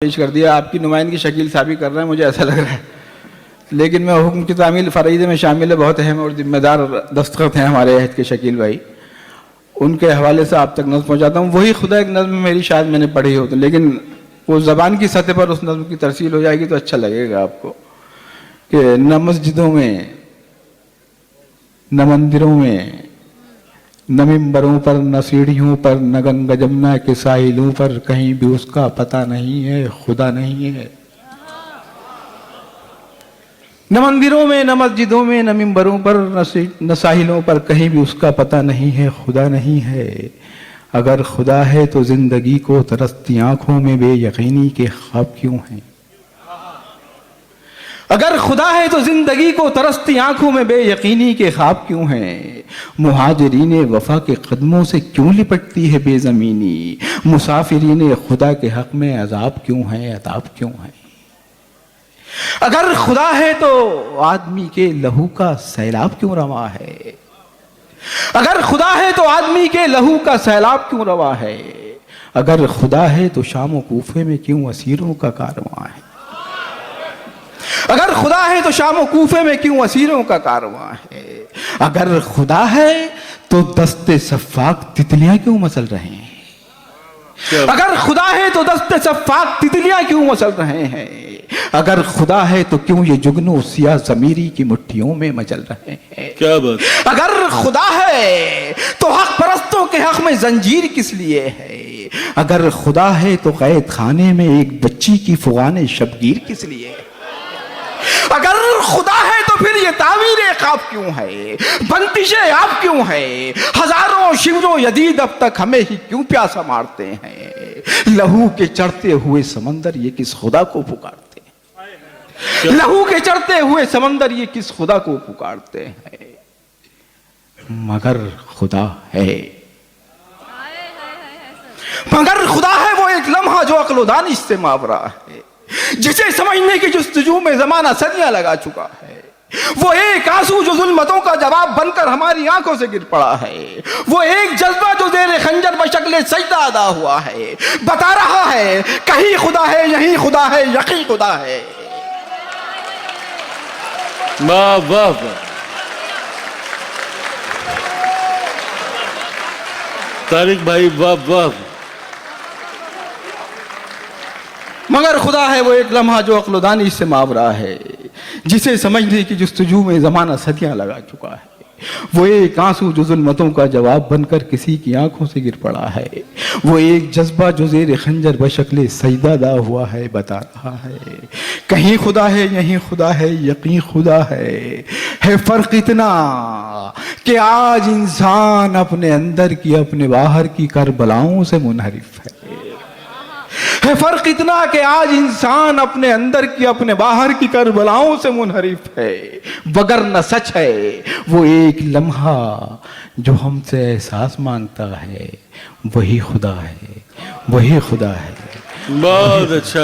پیش کر دیا. آپ کی نمائندگی شکیل صاحب ہی کر رہے ہیں مجھے ایسا لگ رہا ہے, لیکن میں حکم کی تعمیل فرائض میں شامل ہے. بہت اہم اور ذمہ دار دستخط ہیں ہمارے عہد کے شکیل بھائی, ان کے حوالے سے آپ تک نظم پہنچاتا ہوں. وہی خدا ایک نظم میری شاید میں نے پڑھی ہو, لیکن وہ زبان کی سطح پر اس نظم کی ترسیل ہو جائے گی تو اچھا لگے گا آپ کو کہ نہ مسجدوں میں نہ مندروں میں نہ ممبروں پر نہ سیڑھیوں پر نہ گنگا جمنا کے ساحلوں پر کہیں بھی اس کا پتہ نہیں ہے, خدا نہیں ہے. نہ مندروں میں نہ مسجدوں میں نہ ممبروں پر نہ ساحلوں پر کہیں بھی اس کا پتہ نہیں ہے, خدا نہیں ہے. اگر خدا ہے تو زندگی کو ترستی آنکھوں میں بے یقینی کے خواب کیوں ہیں. اگر خدا ہے تو زندگی کو ترستی آنکھوں میں بے یقینی کے خواب کیوں ہیں. مہاجرین وفا کے قدموں سے کیوں لپٹتی ہے بے زمینی. مسافرین خدا کے حق میں عذاب کیوں ہے, عذاب کیوں ہے. اگر خدا ہے تو آدمی کے لہو کا سیلاب کیوں روا ہے. اگر خدا ہے تو آدمی کے لہو کا سیلاب کیوں روا ہے. اگر خدا ہے تو شام و کوفے میں کیوں اسیروں کا کارواں ہے. اگر خدا ہے تو شام و کوفے میں کیوں اسیروں کا کارواں ہے. اگر خدا ہے تو دست صفاق تتلیاں کیوں مسل رہے ہیں. اگر خدا ہے تو دست صفاق تتلیاں کیوں مسل رہے ہیں. اگر خدا ہے تو کیوں یہ جگنو سیاہ ضمیری کی مٹھیوں میں مچل رہے ہیں. کیا بات. اگر خدا ہے تو حق پرستوں کے حق میں زنجیر کس لیے ہے. اگر خدا ہے تو قید خانے میں ایک بچی کی فغان شبگیر کس لیے ہے. اگر خدا ہے تو پھر یہ تعمیر خواب کیوں ہے, بندش آپ کیوں ہے. ہزاروں شیوروں یدید اب تک ہمیں ہی کیوں پیاسا مارتے ہیں. لہو کے چڑھتے ہوئے سمندر یہ کس خدا کو پکارتے ہیں. لہو کے چڑھتے ہوئے سمندر یہ کس خدا کو پکارتے ہیں. مگر خدا ہے, مگر خدا ہے وہ ایک لمحہ جو عقل و دانش سے ماورا ہے, جسے سمجھنے کی جستجو میں زمانہ صدیاں لگا چکا ہے. وہ ایک آنسو جو ظلمتوں کا جواب بن کر ہماری آنکھوں سے گر پڑا ہے. وہ ایک جذبہ جو زیر خنجر بشکل سجدہ ادا ہوا ہے, بتا رہا ہے کہیں خدا ہے, یہیں خدا ہے, یقین خدا ہے. واہ واہ واہ. طارق بھائی واہ واہ. مگر خدا ہے وہ ایک لمحہ جو عقل و دانش سے ماورا ہے, جسے سمجھنے کی جستجو میں زمانہ صدیاں لگا چکا ہے. وہ ایک آنسو جو ظلمتوں کا جواب بن کر کسی کی آنکھوں سے گر پڑا ہے. وہ ایک جذبہ جو زیر خنجر بشکل سجدہ ادا ہوا ہے, بتا رہا ہے کہیں خدا ہے, یہیں خدا ہے, یقین خدا ہے. ہے فرق اتنا کہ آج انسان اپنے اندر کی اپنے باہر کی کربلاؤں سے منحرف ہے. ہے فرق اتنا کہ آج انسان اپنے اندر کی اپنے باہر کی کربلاؤں سے منحرف ہے. وگرنہ سچ ہے وہ ایک لمحہ جو ہم سے احساس مانگتا ہے, وہی خدا ہے, وہی خدا ہے. بہت اچھا.